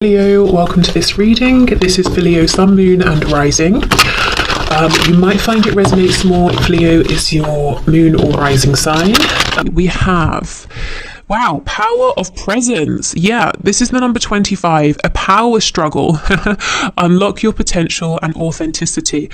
Leo, welcome to this reading. This is for Leo, Sun, Moon and Rising. You might find it resonates more if Leo is your moon or rising sign. We have, wow, power of presence. Yeah, this is the number 25, a power struggle. Unlock your potential and authenticity.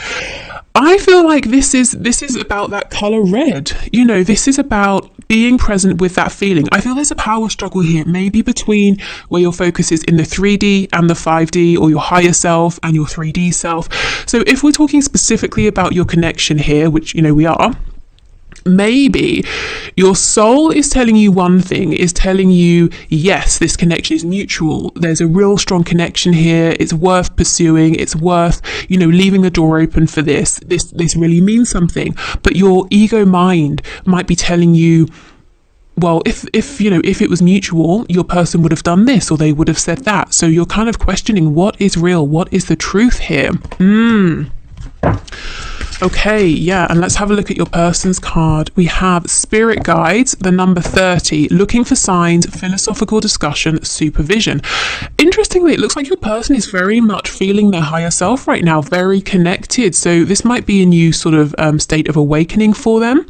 I feel like this is about that color red. You know, this is about being present with that feeling. I feel there's a power struggle here, maybe between where your focus is in the 3D and the 5D, or your higher self and your 3D self. So if we're talking specifically about your connection here, which, you know, we are, maybe your soul is telling you one thing, is telling you, yes, this connection is mutual. There's a real strong connection here. It's worth pursuing. It's worth, you know, leaving the door open for this. This really means something. But your ego mind might be telling you, well, if you know, if it was mutual, your person would have done this or they would have said that. So you're kind of questioning what is real, what is the truth here. Okay, yeah, and let's have a look at your person's card. We have Spirit Guides, the number 30, looking for signs, philosophical discussion, supervision. Interestingly, it looks like your person is very much feeling their higher self right now, very connected. So this might be a new sort of state of awakening for them.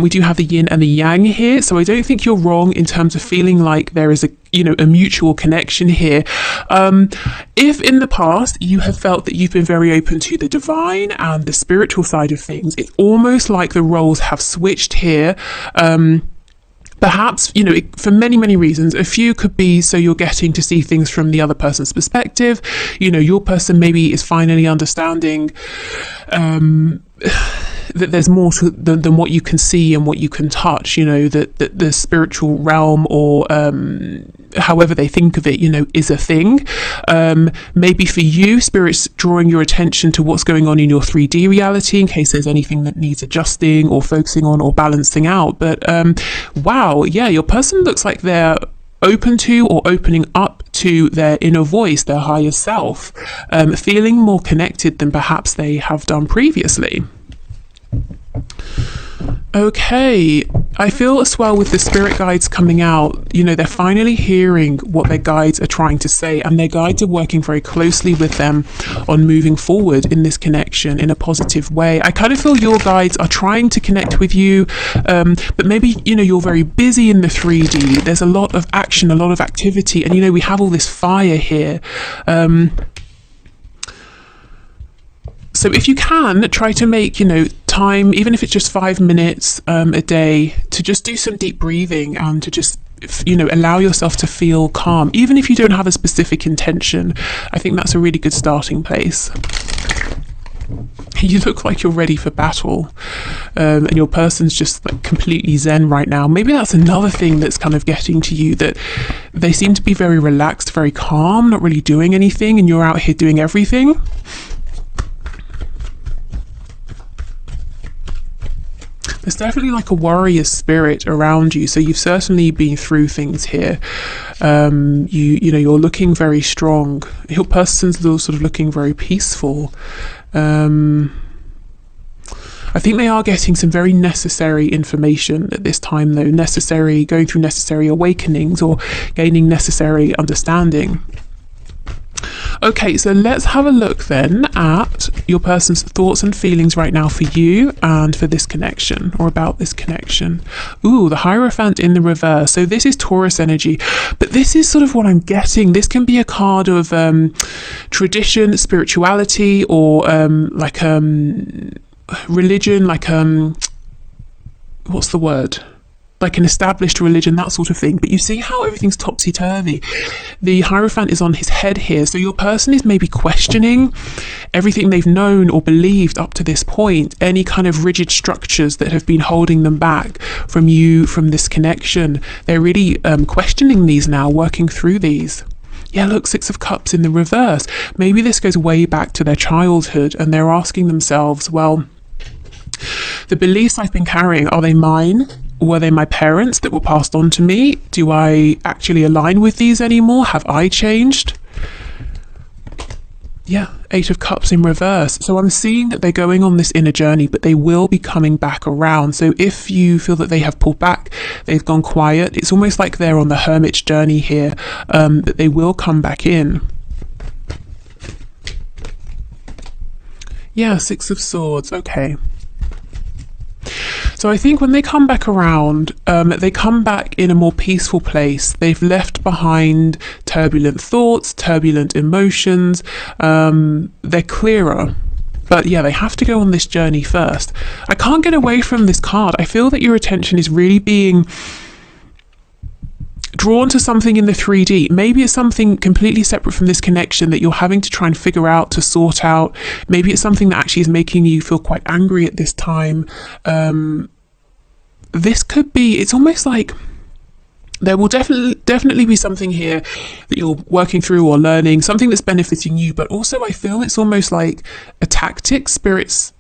We do have the yin and the yang here, so I don't think you're wrong in terms of feeling like there is a mutual connection here. If in the past you have felt that you've been very open to the divine and the spiritual side of things, it's almost like the roles have switched here. Perhaps, you know, for many reasons. A few could be so you're getting to see things from the other person's perspective. You know, your person maybe is finally understanding that there's more than what you can see and what you can touch, you know, that the spiritual realm, or however they think of it, you know, is a thing. Maybe for you, Spirit's drawing your attention to what's going on in your 3D reality in case there's anything that needs adjusting or focusing on or balancing out. But wow, yeah, your person looks like they're open to or opening up to their inner voice, their higher self, feeling more connected than perhaps they have done previously. Okay, I feel as well with the spirit guides coming out, you know, they're finally hearing what their guides are trying to say, and their guides are working very closely with them on moving forward in this connection in a positive way. I kind of feel your guides are trying to connect with you, but maybe, you know, you're very busy in the 3D. There's a lot of action, a lot of activity, and, you know, we have all this fire here. So if you can, try to make, you know, time, even if it's just 5 minutes a day, to just do some deep breathing and to just, you know, allow yourself to feel calm. Even if you don't have a specific intention, I think that's a really good starting place. You look like you're ready for battle, and your person's just like completely zen right now. Maybe that's another thing that's kind of getting to you, that they seem to be very relaxed, very calm, not really doing anything, and you're out here doing everything. There's definitely like a warrior spirit around you, so you've certainly been through things here. You know, you're looking very strong. Your person's sort of looking very peaceful. I think they are getting some very necessary information at this time, though. Going through necessary awakenings or gaining necessary understanding. Okay, so let's have a look then at your person's thoughts and feelings right now for you and for this connection, or about this connection. Ooh, the Hierophant in the reverse. So this is Taurus energy, but this is sort of what I'm getting. This can be a card of tradition, spirituality, or like religion, like what's the word? Like an established religion, that sort of thing. But you see how everything's topsy-turvy. The Hierophant is on his head here, so your person is maybe questioning everything they've known or believed up to this point, any kind of rigid structures that have been holding them back from you, from this connection. They're really questioning these now, working through these. Yeah, look, Six of Cups in the reverse. Maybe this goes way back to their childhood, and they're asking themselves, well, the beliefs I've been carrying, are they mine? Were they my parents that were passed on to me? Do I actually align with these anymore? Have I changed? Yeah, Eight of Cups in reverse. So I'm seeing that they're going on this inner journey, but they will be coming back around. So if you feel that they have pulled back, they've gone quiet, it's almost like they're on the hermit's journey here, that they will come back in. Yeah, Six of Swords. Okay. So I think when they come back around, they come back in a more peaceful place. They've left behind turbulent thoughts, turbulent emotions. They're clearer. But yeah, they have to go on this journey first. I can't get away from this card. I feel that your attention is really being drawn to something in the 3D. Maybe it's something completely separate from this connection that you're having to try and figure out, to sort out. Maybe it's something that actually is making you feel quite angry at this time. This could be, it's almost like there will definitely be something here that you're working through or learning, something that's benefiting you, but also I feel it's almost like a tactic, spirits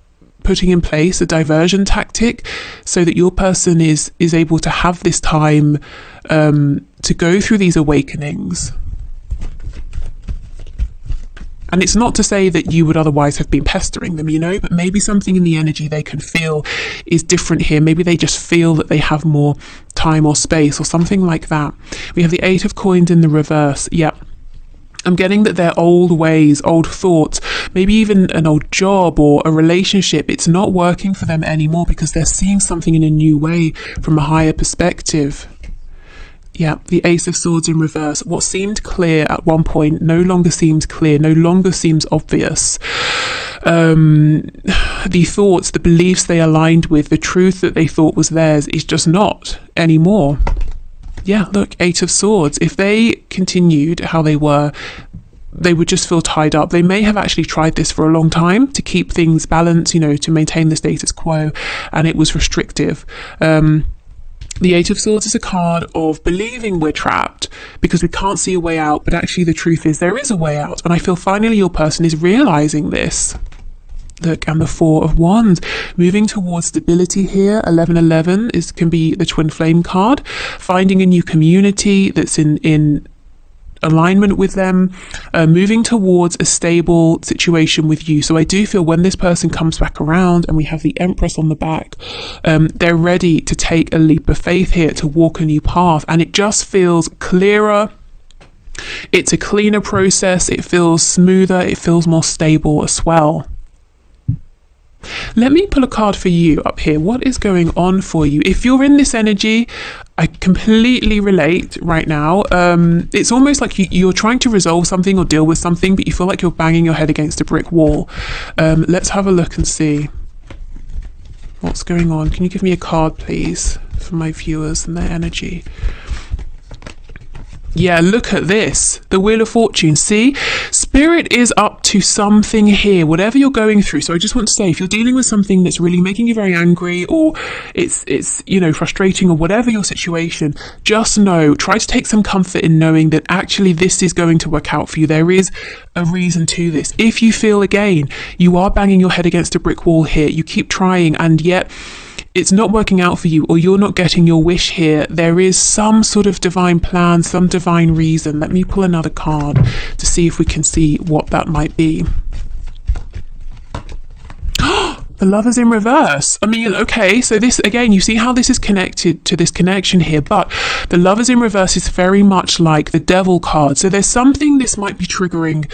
putting in place, a diversion tactic, so that your person is able to have this time to go through these awakenings. And it's not to say that you would otherwise have been pestering them, you know, but maybe something in the energy they can feel is different here. Maybe they just feel that they have more time or space or something like that. We have the Eight of Coins in the reverse. Yep. I'm getting that their old ways, old thoughts, maybe even an old job or a relationship, it's not working for them anymore because they're seeing something in a new way from a higher perspective. Yeah, the Ace of Swords in reverse. What seemed clear at one point no longer seems clear, no longer seems obvious. The thoughts, the beliefs they aligned with, the truth that they thought was theirs is just not anymore. Yeah, look, Eight of Swords. If they continued how they were, they would just feel tied up. They may have actually tried this for a long time to keep things balanced, you know, to maintain the status quo, and it was restrictive. The Eight of Swords is a card of believing we're trapped because we can't see a way out, but actually the truth is there is a way out. And I feel finally your person is realizing this. Look, and the Four of Wands, moving towards stability here. 1111 can be the twin flame card, finding a new community that's in alignment with them, moving towards a stable situation with you. So I do feel when this person comes back around and we have the Empress on the back, they're ready to take a leap of faith here, to walk a new path, and it just feels clearer. It's a cleaner process, it feels smoother, it feels more stable as well. Let me pull a card for you up here. What is going on for you? If you're in this energy, I completely relate right now. It's almost like you're trying to resolve something or deal with something, but you feel like you're banging your head against a brick wall. Let's have a look and see what's going on. Can you give me a card, please, for my viewers and their energy? Yeah, look at this. The Wheel of Fortune. See? Spirit is up to something here, whatever you're going through. So I just want to say, if you're dealing with something that's really making you very angry, or it's you know, frustrating, or whatever your situation, just know, try to take some comfort in knowing that actually this is going to work out for you. There is a reason to this. If you feel, again, you are banging your head against a brick wall here, you keep trying, and yet it's not working out for you, or you're not getting your wish here, there is some sort of divine plan, some divine reason. Let me pull another card to see if we can see what that might be. The Lovers in reverse. I mean, okay, so this, again, you see how this is connected to this connection here, but the Lovers in reverse is very much like the Devil card. So there's something this might be triggering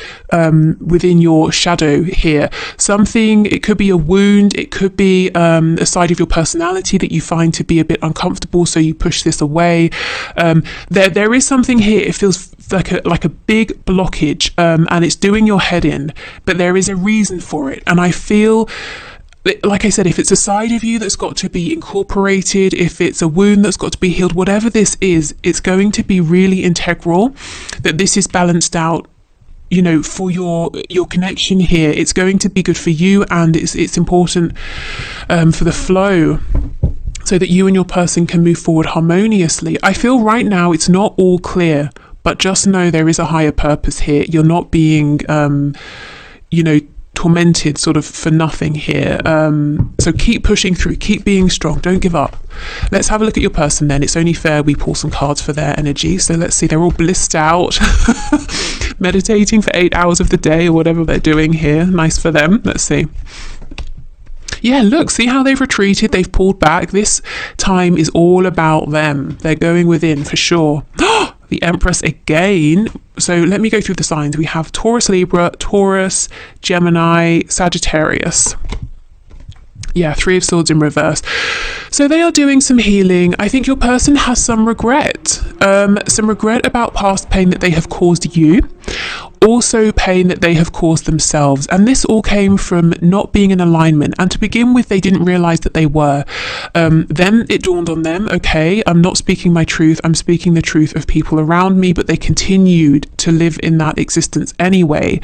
within your shadow here. Something, it could be a wound, it could be a side of your personality that you find to be a bit uncomfortable, so you push this away. There is something here, it feels like a big blockage, and it's doing your head in, but there is a reason for it. And I feel, like I said, if it's a side of you that's got to be incorporated, if it's a wound that's got to be healed, whatever this is, it's going to be really integral, that this is balanced out, you know, for your connection here. It's going to be good for you, and it's important for the flow, so that you and your person can move forward harmoniously. I feel right now it's not all clear, but just know there is a higher purpose here. You're not being, you know, tormented sort of for nothing here. So keep pushing through, keep being strong, don't give up. Let's have a look at your person then. It's only fair we pull some cards for their energy. So let's see, they're all blissed out. meditating for 8 hours of the day or whatever they're doing here. Nice for them. Let's see. Yeah, look, see how they've retreated, they've pulled back. This time is all about them. They're going within for sure. The Empress again. So let me go through the signs. We have Taurus, Libra, Taurus, Gemini, Sagittarius. Yeah, Three of Swords in reverse. So they are doing some healing. I think your person has some regret about past pain that they have caused you. Also pain that they have caused themselves, and this all came from not being in alignment, and to begin with they didn't realize that they were. Then it dawned on them, okay, I'm not speaking my truth, I'm speaking the truth of people around me, but they continued to live in that existence anyway,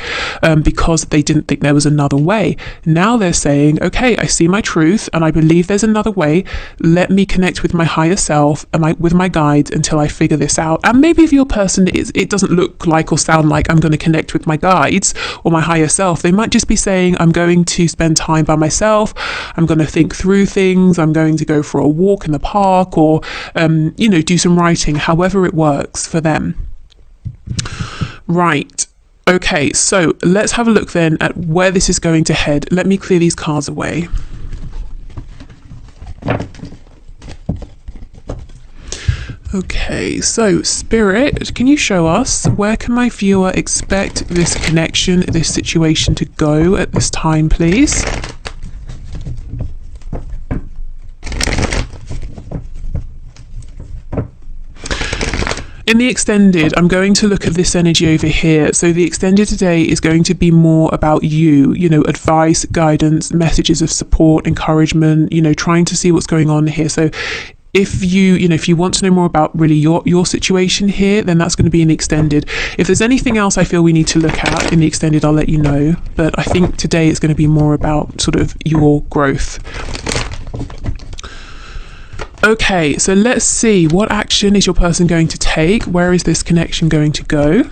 because they didn't think there was another way. Now they're saying, okay, I see my truth and I believe there's another way. Let me connect with my higher self and with my guides until I figure this out. And maybe if your person it doesn't look like or sound like I'm going to connect with my guides or my higher self, they might just be saying, I'm going to spend time by myself, I'm going to think through things, I'm going to go for a walk in the park, or do some writing, however it works for them. Right, okay, so let's have a look then at where this is going to head. Let me clear these cards away. Okay, so Spirit, can you show us where can my viewer expect this connection, this situation to go at this time, please? In the extended, I'm going to look at this energy over here. So the extended today is going to be more about you, advice, guidance, messages of support, encouragement, trying to see what's going on here. So if you want to know more about really your situation here, then that's going to be in the extended. If there's anything else I feel we need to look at in the extended, I'll let you know. But I think today it's going to be more about sort of your growth. Okay, so let's see, what action is your person going to take? Where is this connection going to go?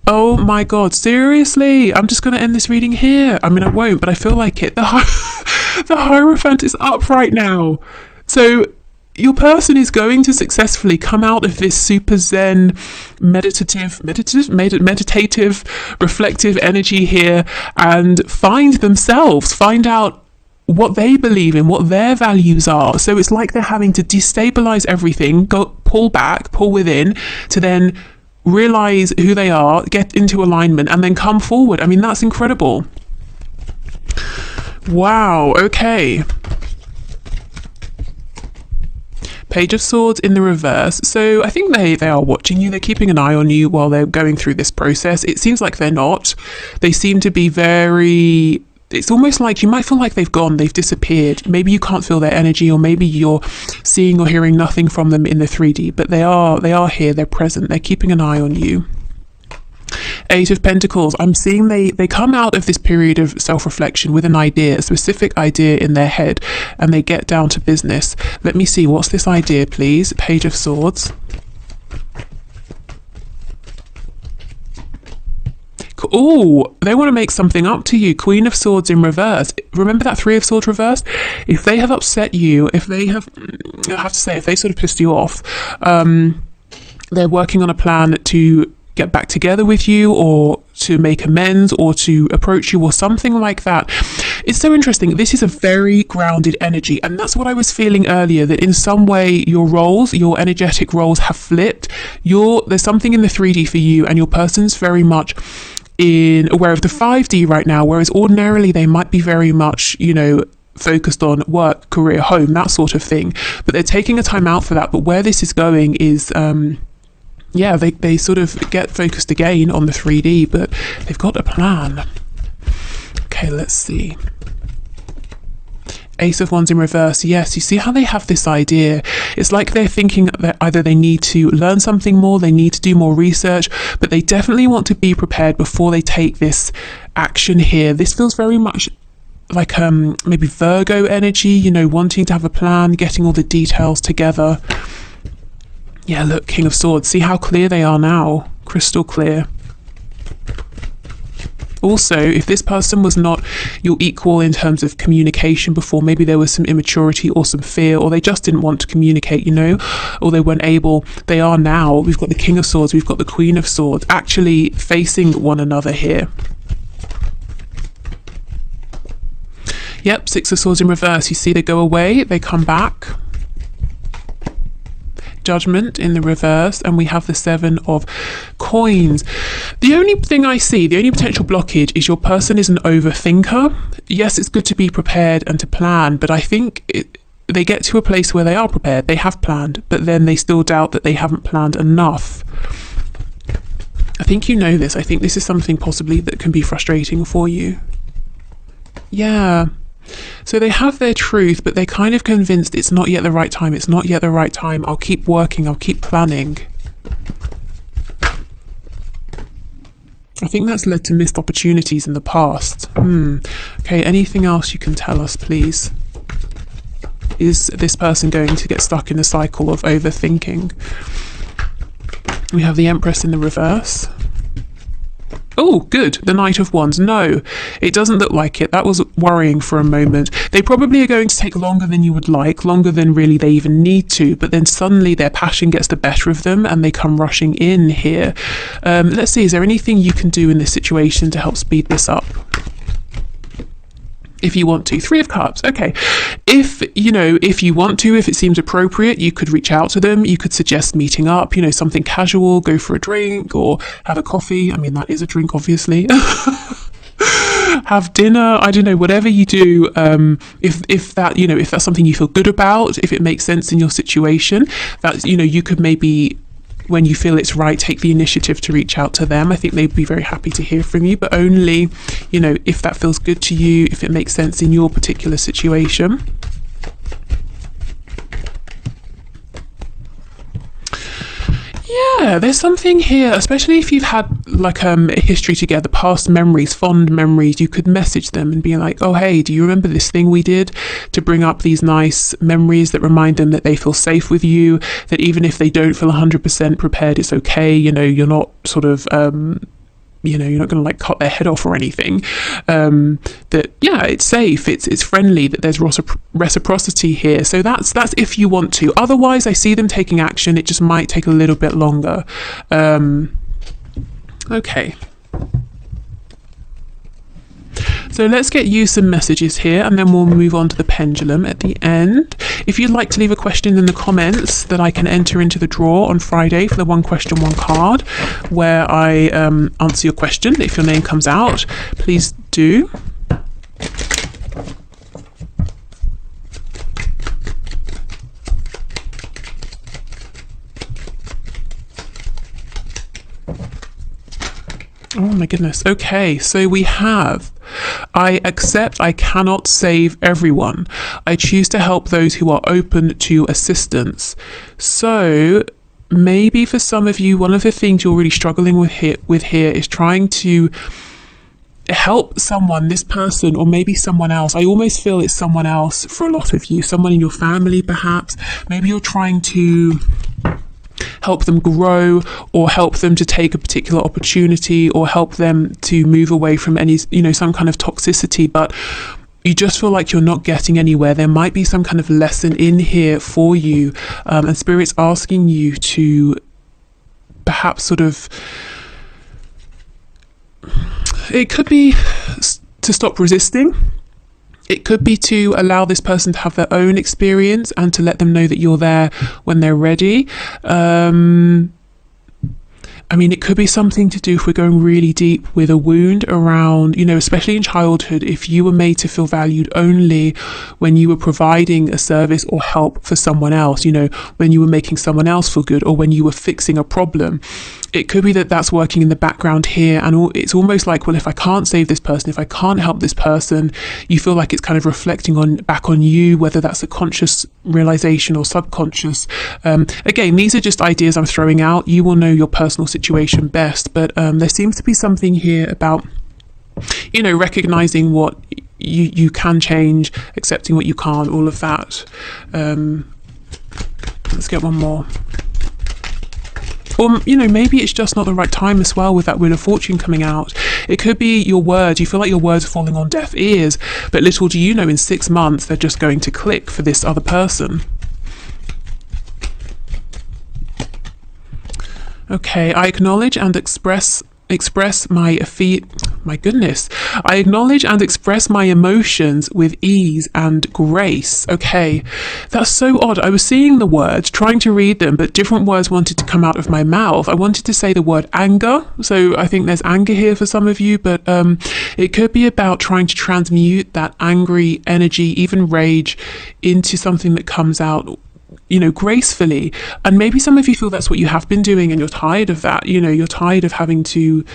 Oh my God, seriously? I'm just going to end this reading here. I mean, I won't, but I feel like it. The Hierophant is up right now. So your person is going to successfully come out of this super zen, meditative, reflective energy here and find out what they believe in, what their values are. So it's like they're having to destabilize everything, pull within to then realize who they are, get into alignment, and then come forward. I mean, that's incredible. Wow, okay. Page of Swords in the reverse. So I think they are watching you. They're keeping an eye on you while they're going through this process. It seems like they're not. They seem to be very... It's almost like you might feel like they've disappeared. Maybe you can't feel their energy, or maybe you're seeing or hearing nothing from them in the 3D, but they are here, they're present, they're keeping an eye on you. Eight of Pentacles. I'm seeing they come out of this period of self-reflection with an idea, a specific idea in their head, and they get down to business. Let me see, what's this idea, please? Page of Swords. Oh, they want to make something up to you. Queen of Swords in reverse. Remember that Three of Swords reversed? If they have upset you, if they sort of pissed you off, they're working on a plan to get back together with you, or to make amends, or to approach you, or something like that. It's so interesting. This is a very grounded energy, and that's what I was feeling earlier, that in some way your energetic roles have flipped. There's something in the 3D for you, and your person's very much aware of the 5D right now, whereas ordinarily they might be very much, focused on work, career, home, that sort of thing. But they're taking a time out for that. But where this is going is, they sort of get focused again on the 3D, but they've got a plan. Okay, let's see. Ace of Wands in reverse. Yes, you see how they have this idea. It's like they're thinking that either they need to learn something more, they need to do more research, but they definitely want to be prepared before they take this action here. This feels very much like maybe Virgo energy, wanting to have a plan, getting all the details together. Yeah, look, King of Swords. See how clear they are now? Crystal clear. Also, if this person was not your equal in terms of communication before, maybe there was some immaturity or some fear, or they just didn't want to communicate, you know, or they weren't able, they are now. We've got the King of Swords, we've got the Queen of Swords, actually facing one another here. Yep, Six of Swords in reverse. You see, they go away, they come back. Judgment in the reverse, and we have the Seven of Coins. The only thing I see, the only potential blockage is your person is an overthinker. Yes, it's good to be prepared and to plan, but I think they get to a place where they are prepared, they have planned, but then they still doubt that they haven't planned enough. I think you know this. I think this is something possibly that can be frustrating for you. Yeah. So they have their truth, but they're kind of convinced it's not yet the right time. It's not yet the right time. I'll keep working. I'll keep planning. I think that's led to missed opportunities in the past. Okay, anything else you can tell us, please? Is this person going to get stuck in a cycle of overthinking? We have the Empress in the reverse. Oh, good. The Knight of Wands. No, it doesn't look like it. That was worrying for a moment. They probably are going to take longer than you would like, longer than really they even need to, but then suddenly their passion gets the better of them and they come rushing in here. Let's see, is there anything you can do in this situation to help speed this up? If you want to. Three of Cups. Okay. If you want to, if it seems appropriate, you could reach out to them. You could suggest meeting up, something casual, go for a drink or have a coffee. I mean, that is a drink, obviously. Have dinner. I don't know, whatever you do. If that's something you feel good about, if it makes sense in your situation, that, you could maybe, when you feel it's right, take the initiative to reach out to them. I think they'd be very happy to hear from you, but only, if that feels good to you, if it makes sense in your particular situation. Yeah, there's something here, especially if you've had like a history together, past memories, fond memories. You could message them and be like, oh, hey, do you remember this thing we did? To bring up these nice memories that remind them that they feel safe with you, that even if they don't feel 100% prepared, it's okay. You're not sort of, you're not going to like cut their head off or anything. That, yeah, it's safe, it's friendly, that there's reciprocity here. So that's if you want to. Otherwise, I see them taking action. It just might take a little bit longer. Okay. So let's get you some messages here, and then we'll move on to the pendulum at the end. If you'd like to leave a question in the comments that I can enter into the draw on Friday for the one question, one card, where I answer your question. If your name comes out, please do. Oh my goodness. Okay, so we have, I accept I cannot save everyone. I choose to help those who are open to assistance. So maybe for some of you, one of the things you're really struggling with here is trying to help someone, this person, or maybe someone else. I almost feel it's someone else for a lot of you, someone in your family perhaps. Maybe you're trying to help them grow, or help them to take a particular opportunity, or help them to move away from any, some kind of toxicity, but you just feel like you're not getting anywhere. There might be some kind of lesson in here for you, and Spirit's asking you to perhaps sort of, it could be to stop resisting. It could be to allow this person to have their own experience and to let them know that you're there when they're ready. It could be something to do, if we're going really deep, with a wound around, especially in childhood, if you were made to feel valued only when you were providing a service or help for someone else, when you were making someone else feel good, or when you were fixing a problem. It could be that that's working in the background here, and it's almost like, well, if I can't save this person, if I can't help this person, you feel like it's kind of reflecting back on you, whether that's a conscious realization or subconscious. Again, these are just ideas I'm throwing out. You will know your personal situation best, but there seems to be something here about, recognizing what you can change, accepting what you can't, all of that. Let's get one more. Or, maybe it's just not the right time as well with that Wheel of Fortune coming out. It could be your words. You feel like your words are falling on deaf ears, but little do you know, in 6 months, they're just going to click for this other person. Okay, I acknowledge and express my I acknowledge and express my emotions with ease and grace. Okay, that's so odd. I was seeing the words, trying to read them, but different words wanted to come out of my mouth. I wanted to say the word anger, so I think there's anger here for some of you, but it could be about trying to transmute that angry energy, even rage, into something that comes out gracefully. And maybe some of you feel that's what you have been doing and you're tired of that. You're tired of having to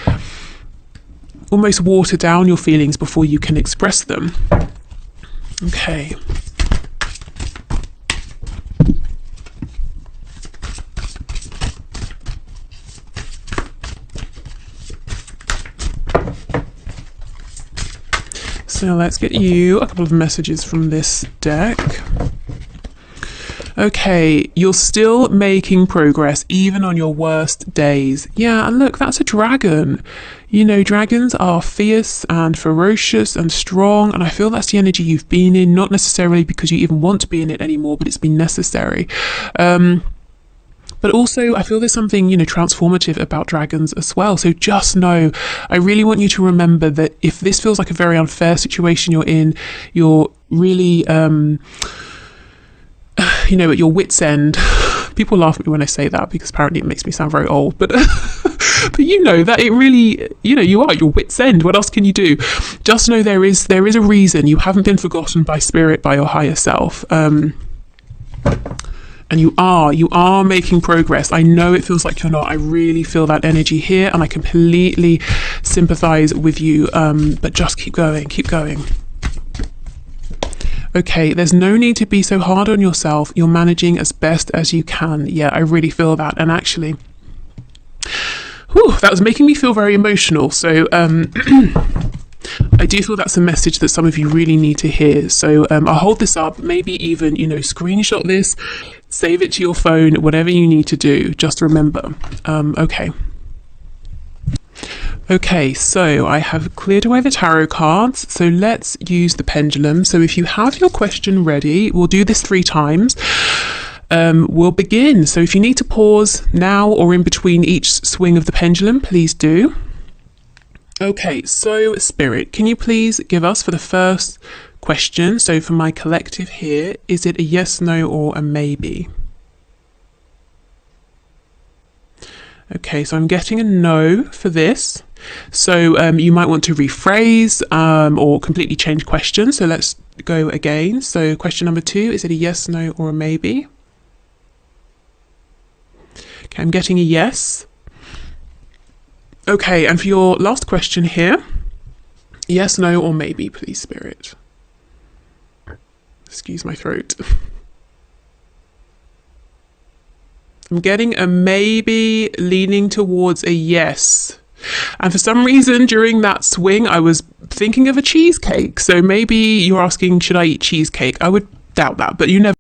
almost water down your feelings before you can express them. Okay. So let's get you a couple of messages from this deck. Okay, you're still making progress even on your worst days. Yeah, and look, that's a dragon. Dragons are fierce and ferocious and strong, and I feel that's the energy you've been in, not necessarily because you even want to be in it anymore, but it's been necessary. But also, I feel there's something, transformative about dragons as well. So just know, I really want you to remember that if this feels like a very unfair situation you're in, you're really... at your wit's end. People laugh at me when I say that because apparently it makes me sound very old, but but that it really, you are at your wit's end. What else can you do? Just know there is a reason. You haven't been forgotten by spirit, by your higher self. And you are making progress. I know it feels like you're not. I really feel that energy here, and I completely sympathize with you. But just keep going. Okay, there's no need to be so hard on yourself. You're managing as best as you can. Yeah, I really feel that. And actually, that was making me feel very emotional. So I do feel that's a message that some of you really need to hear. So I'll hold this up, maybe even, screenshot this, save it to your phone, whatever you need to do. Just remember. Okay, so I have cleared away the tarot cards, so let's use the pendulum. So if you have your question ready, we'll do this 3 times. We'll begin. So if you need to pause now or in between each swing of the pendulum, please do. Okay, so Spirit, can you please give us for the first question, so for my collective here, is it a yes, no, or a maybe? Okay, so I'm getting a no for this. So you might want to rephrase or completely change question. So let's go again. So question number 2, is it a yes, no, or a maybe? Okay, I'm getting a yes. Okay, and for your last question here, yes, no, or maybe, please, Spirit. Excuse my throat. I'm getting a maybe leaning towards a yes. And for some reason during that swing, I was thinking of a cheesecake. So maybe you're asking, should I eat cheesecake? I would doubt that, but you never